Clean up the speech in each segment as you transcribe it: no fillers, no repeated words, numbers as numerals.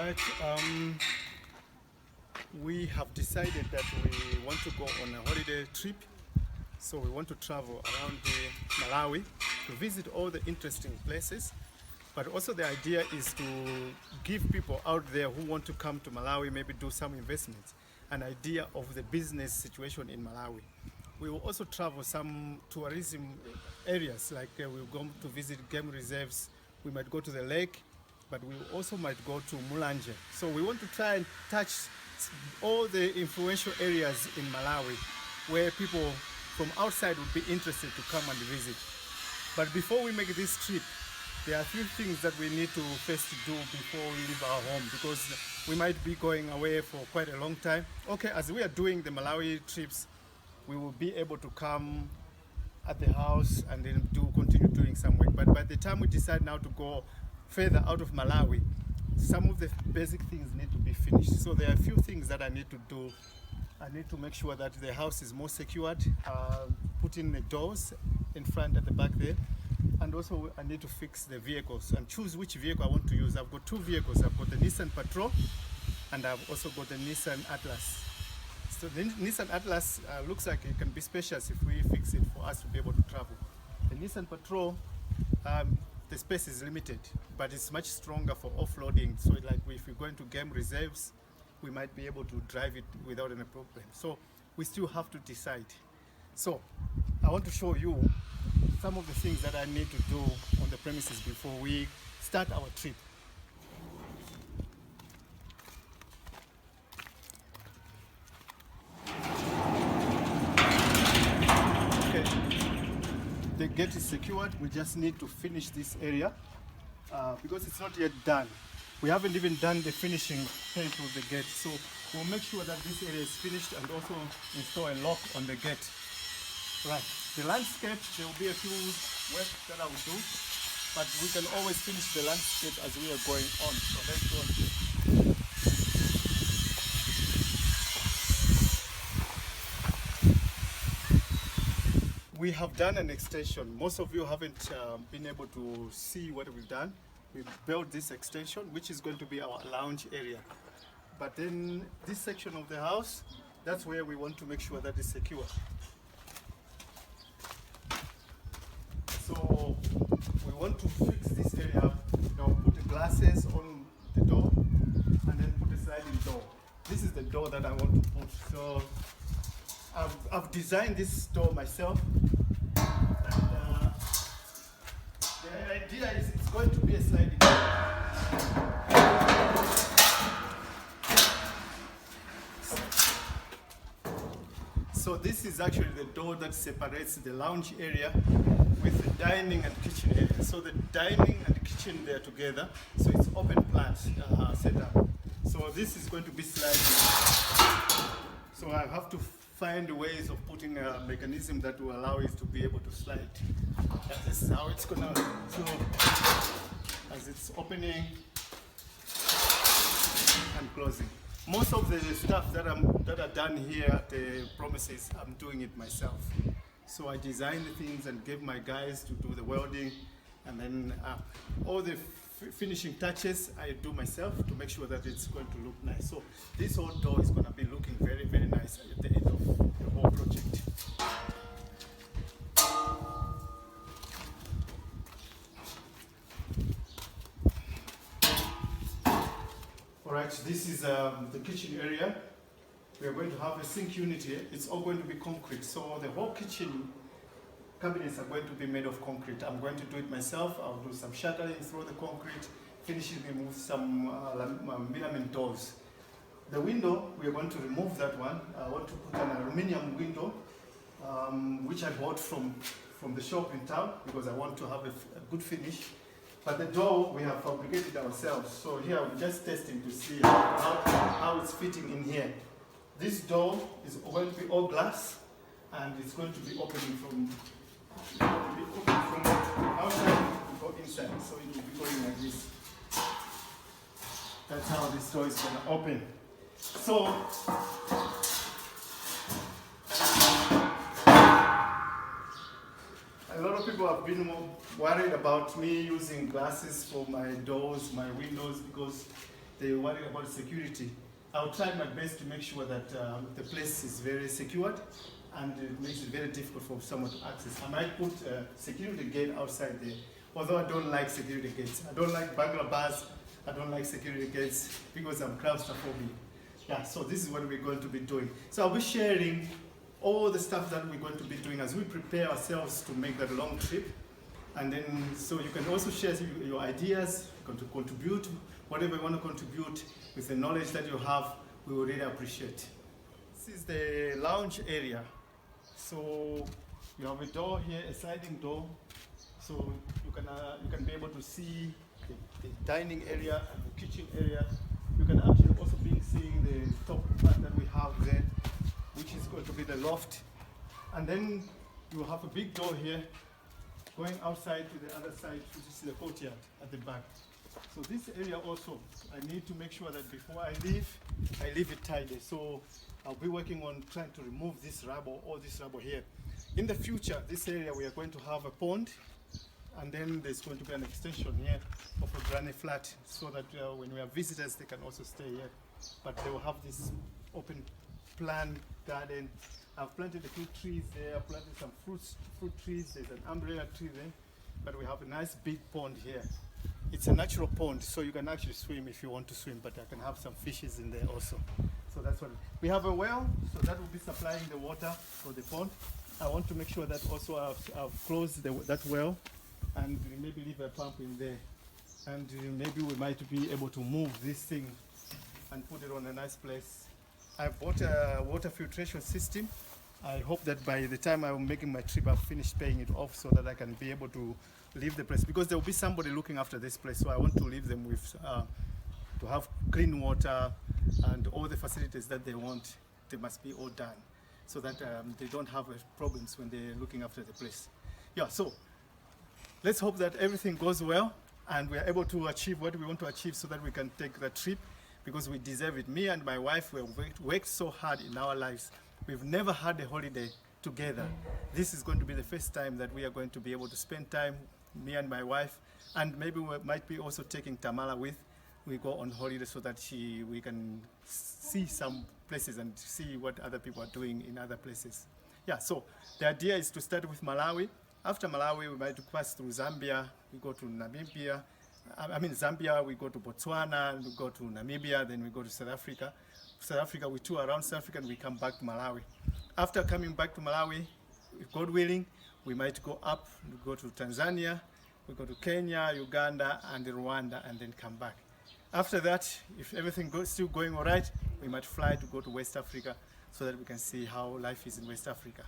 right. We have decided that we want to go on a holiday trip. So we want to travel around Malawi to visit all the interesting places. But also the idea is to give people out there who want to come to Malawi, maybe do some investments, an idea of the business situation in Malawi. We will also travel some tourism areas, like we'll go to visit game reserves. We might go to the lake, but we also might go to Mulanje. So we want to try and touch all the influential areas in Malawi where people from outside would be interested to come and visit. But before we make this trip, there are a few things that we need to first do before we leave our home, because we might be going away for quite a long time. Okay, as we are doing the Malawi trips, we will be able to come at the house and then continue doing some work. But by the time we decide now to go further out of Malawi, some of the basic things need to be finished. So there are a few things that I need to do. I need to make sure that the house is more secured, put in the doors in front and the back there. And also I need to fix the vehicles and choose which vehicle I want to use. I've got two vehicles. I've got the Nissan Patrol and I've also got the Nissan Atlas. So the Nissan Atlas looks like it can be spacious if we fix it for us to be able to travel. The Nissan Patrol, the space is limited, but it's much stronger for offloading. So like if we're going to game reserves, we might be able to drive it without any problem. So we still have to decide. So I want to show you some of the things that I need to do on the premises before we start our trip. Okay, the gate is secured. We just need to finish this area because it's not yet done. We haven't even done the finishing paint of the gate, so we'll make sure that this area is finished and also install a lock on the gate. Right. The landscape, there will be a few work that I will do, but we can always finish the landscape as we are going on. So let's go on. We have done an extension. Most of you haven't been able to see what we've done. We've built this extension, which is going to be our lounge area. But then this section of the house, that's where we want to make sure that it's secure. So we want to fix this area. Put the glasses on the door and then put a sliding door. This is the door that I want to put. So I've designed this door myself. And the idea is it's going to be a sliding door. So this is actually the door that separates the lounge area with the dining and kitchen area. So the dining and kitchen, they're together. So it's open plan setup. So this is going to be sliding. So I have to find ways of putting a mechanism that will allow it to be able to slide. And this is how it's gonna flow as it's opening and closing. Most of the stuff that are done here at the premises, I'm doing it myself. So I design the things and give my guys to do the welding, and then all the finishing touches I do myself to make sure that it's going to look nice. So this whole door is going to be looking very, very nice at the end of the whole project. Alright, this is the kitchen area. We are going to have a sink unit here. It's all going to be concrete. So the whole kitchen cabinets are going to be made of concrete. I'm going to do it myself. I'll do some shuttering through the concrete, finishing them with some melamine doors. The window, we are going to remove that one. I want to put an aluminium window, which I bought from the shop in town because I want to have a good finish. But the door, we have fabricated ourselves. So here we're just testing to see how it's fitting in here. This door is going to be all glass, and it's going to be opening from outside to go inside. So it will be going like this. That's how this door is going to open. So a lot of people have been worried about me using glasses for my doors, my windows, because they worry about security. I'll try my best to make sure that the place is very secured and it makes it very difficult for someone to access. I might put a security gate outside there, although I don't like security gates. I don't like burglar bars, I don't like security gates because I'm claustrophobic. Yeah, so this is what we're going to be doing. So I'll be sharing all the stuff that we're going to be doing as we prepare ourselves to make that long trip. And then, so you can also share your ideas, you can contribute, whatever you want to contribute with the knowledge that you have, we will really appreciate. This is the lounge area. So you have a door here, a sliding door. So you can be able to see the dining area and the kitchen area. You can actually also be seeing the top part that we have there, which is going to be the loft. And then you have a big door here going outside to the other side, which is the courtyard at the back. So this area also, I need to make sure that before I leave it tidy. So I'll be working on trying to remove this rubble, all this rubble here. In the future, this area we are going to have a pond, and then there's going to be an extension here of a granny flat, so that when we have visitors, they can also stay here. But they will have this open plan garden. I've planted a few trees there, I've planted some fruit trees, there's an umbrella tree there, but we have a nice big pond here. It's a natural pond, so you can actually swim if you want to swim, but I can have some fishes in there also. So that's what we have. A well, so that will be supplying the water for the pond. I want to make sure that also I've closed that well, and maybe leave a pump in there. And maybe we might be able to move this thing and put it on a nice place. I bought a water filtration system. I hope that by the time I'm making my trip, I've finished paying it off so that I can be able to leave the place, because there will be somebody looking after this place. So I want to leave them with, to have clean water and all the facilities that they want. They must be all done so that they don't have problems when they're looking after the place. Yeah, so let's hope that everything goes well and we are able to achieve what we want to achieve so that we can take the trip, because we deserve it. Me and my wife, we worked so hard in our lives. We've never had a holiday together. This is going to be the first time that we are going to be able to spend time, me and my wife, and maybe we might be also taking Tamara with. We go on holiday so that we can see some places and see what other people are doing in other places. Yeah, so the idea is to start with Malawi. After Malawi, we might pass through Zambia, we go to Namibia. Zambia, we go to Botswana, we go to Namibia, then we go to South Africa. South Africa, we tour around South Africa and we come back to Malawi. After coming back to Malawi, if God willing, we might go up, we go to Tanzania, we go to Kenya, Uganda, and Rwanda, and then come back. After that, if everything goes still going all right, we might fly to go to West Africa so that we can see how life is in West Africa.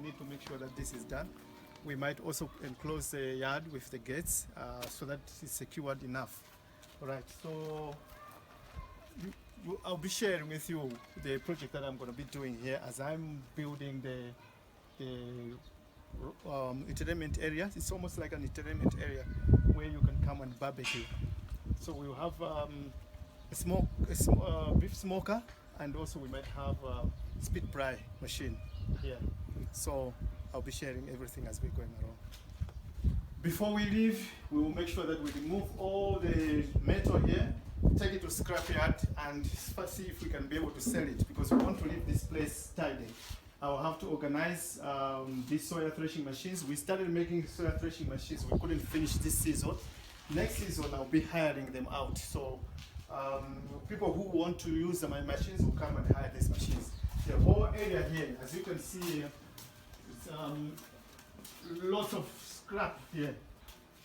need to make sure that this is done. We might also enclose the yard with the gates so that it's secured enough. All right, so I'll be sharing with you the project that I'm going to be doing here as I'm building the entertainment area. It's almost like an entertainment area where you can come and barbecue. So we'll have a beef smoker, and also we might have a spit fry machine here. So I'll be sharing everything as we're going along. Before we leave, we will make sure that we remove all the metal here, take it to scrapyard, and see if we can be able to sell it, because we want to leave this place tidy. I'll have to organize these soya threshing machines. We started making soya threshing machines. We couldn't finish this season. Next season, I'll be hiring them out. So people who want to use my machines will come and hire these machines. The whole area here, as you can see, it's lots of scrap here.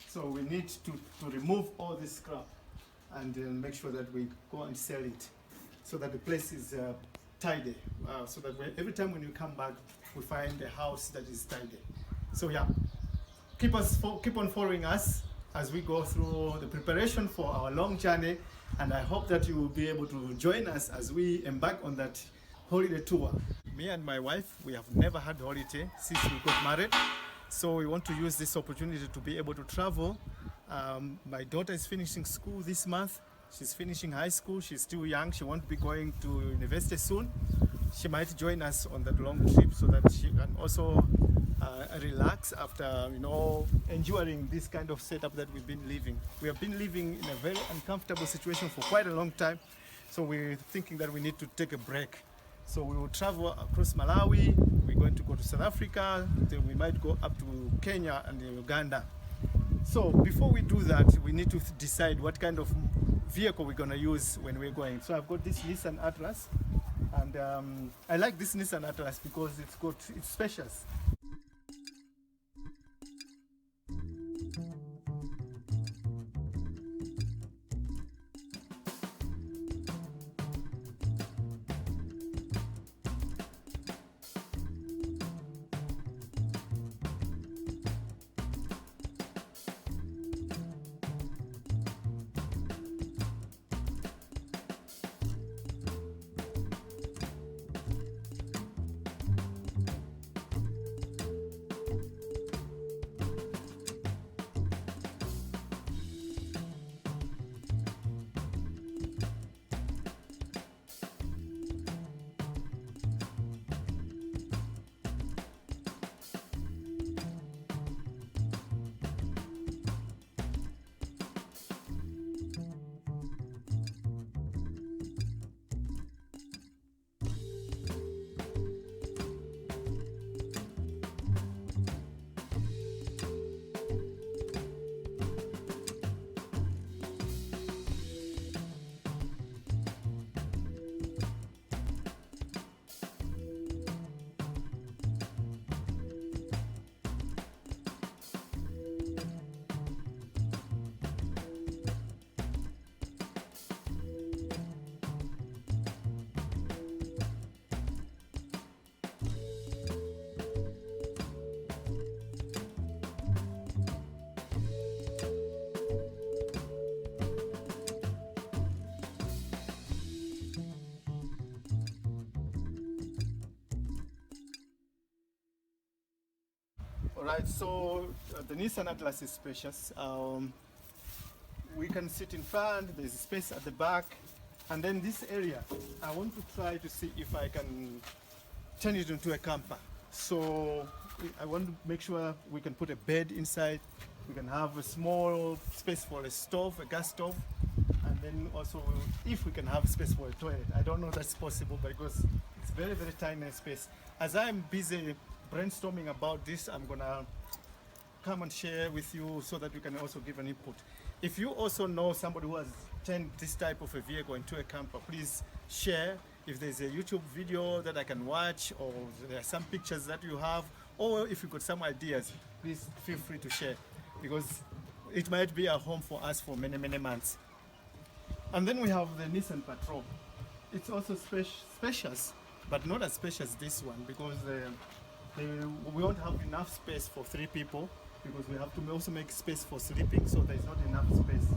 So we need to remove all this scrap and make sure that we go and sell it, so that the place is tidy, so that every time when you come back, we find a house that is tidy. So yeah, keep on following us as we go through the preparation for our long journey, and I hope that you will be able to join us as we embark on that holiday tour. Me and my wife, we have never had holiday since we got married, so we want to use this opportunity to be able to travel. My daughter is finishing school this month. She's finishing high school. She's still young. She won't be going to university soon. She might join us on that long trip so that she can also relax after, enduring this kind of setup that we've been living. We have been living in a very uncomfortable situation for quite a long time. So we're thinking that we need to take a break. So we will travel across Malawi. We're going to go to South Africa. Then we might go up to Kenya and Uganda. So before we do that, we need to decide what kind of vehicle we're going to use when we're going. So I've got this Nissan Atlas, and I like this Nissan Atlas because it's spacious. Alright, so the Nissan Atlas is spacious. We can sit in front, there's space at the back, and then this area, I want to try to see if I can turn it into a camper. So I want to make sure we can put a bed inside, we can have a small space for a stove, a gas stove, and then also if we can have space for a toilet. I don't know if that's possible because it's very, very tiny space. As I'm busy brainstorming about this, I'm gonna come and share with you so that you can also give an input. If you also know somebody who has turned this type of a vehicle into a camper, please share. If there's a YouTube video that I can watch, or there are some pictures that you have, or if you got some ideas, please feel free to share, because it might be a home for us for many, many months. And then we have the Nissan Patrol. It's also spacious, but not as spacious as this one, because we won't have enough space for 3 people because we have to also make space for sleeping, so there's not enough space.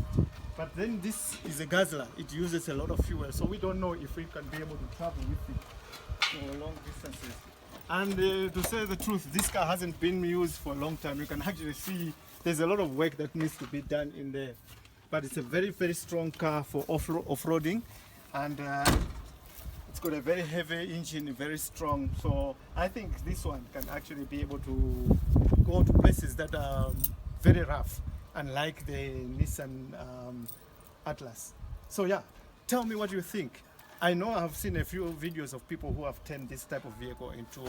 But then this is a guzzler. It uses a lot of fuel, so we don't know if we can be able to travel with it for long distances. And to say the truth, this car hasn't been used for a long time. You can actually see there's a lot of work that needs to be done in there. But it's a very, very strong car for off-roading, and it's got a very heavy engine, very strong. So I think this one can actually be able to go to places that are very rough, unlike the Nissan Atlas. So yeah, tell me what you think. I know I've seen a few videos of people who have turned this type of vehicle into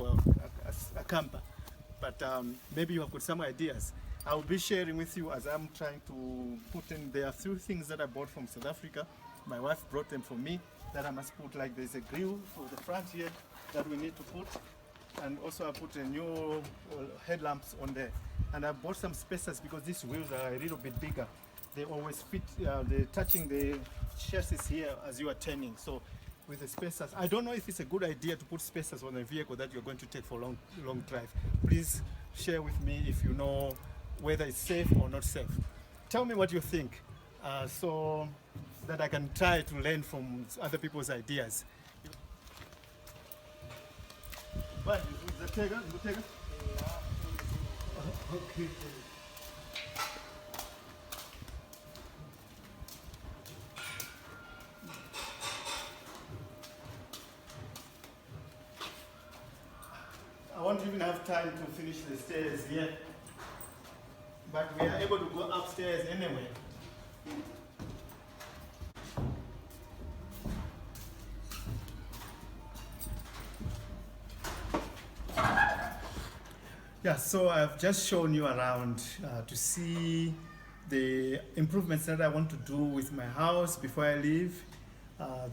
a camper, but maybe you have got some ideas. I'll be sharing with you as I'm trying to put in. There are 3 things that I bought from South Africa. My wife brought them for me that I must put, like there's a grill for the front here that we need to put, and also I put a new headlamps on there. And I bought some spacers because these wheels are a little bit bigger. They always fit, they're touching the chassis here as you are turning. So with the spacers, I don't know if it's a good idea to put spacers on a vehicle that you're going to take for long drive. Please share with me if you know whether it's safe or not safe. Tell me what you think, so that I can try to learn from other people's ideas. What? Is the Tega? Okay. I won't even have time to finish the stairs yet, but we are able to go upstairs anyway. Yeah, so I've just shown you around to see the improvements that I want to do with my house before I leave,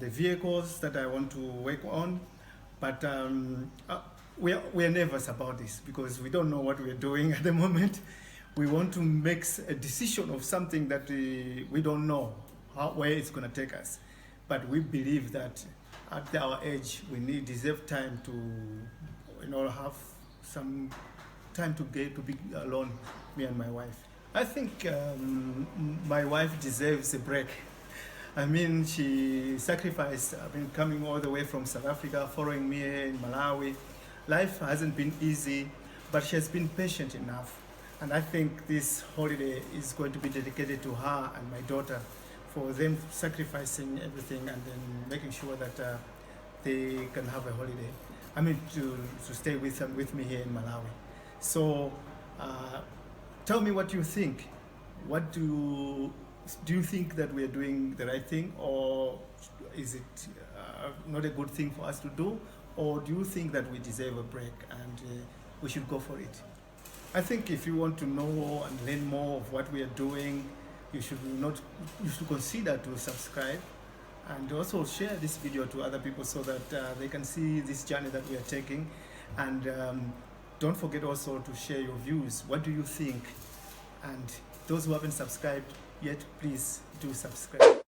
the vehicles that I want to work on. But we're nervous about this because we don't know what we're doing at the moment. We want to make a decision of something that we don't know where it's going to take us. But we believe that at our age, we deserve time to, have some time to be alone, me and my wife. I think my wife deserves a break. I mean, she sacrificed, coming all the way from South Africa, following me in Malawi. Life hasn't been easy, but she has been patient enough. And I think this holiday is going to be dedicated to her and my daughter, for them sacrificing everything and then making sure that they can have a holiday. To stay with me here in Malawi. So tell me what you think. What do you think that we are doing the right thing, or is it not a good thing for us to do, or do you think that we deserve a break and we should go for it? I think if you want to know and learn more of what we are doing, you should consider to subscribe and also share this video to other people so that they can see this journey that we are taking. And don't forget also to share your views. What do you think? And those who haven't subscribed yet, please do subscribe.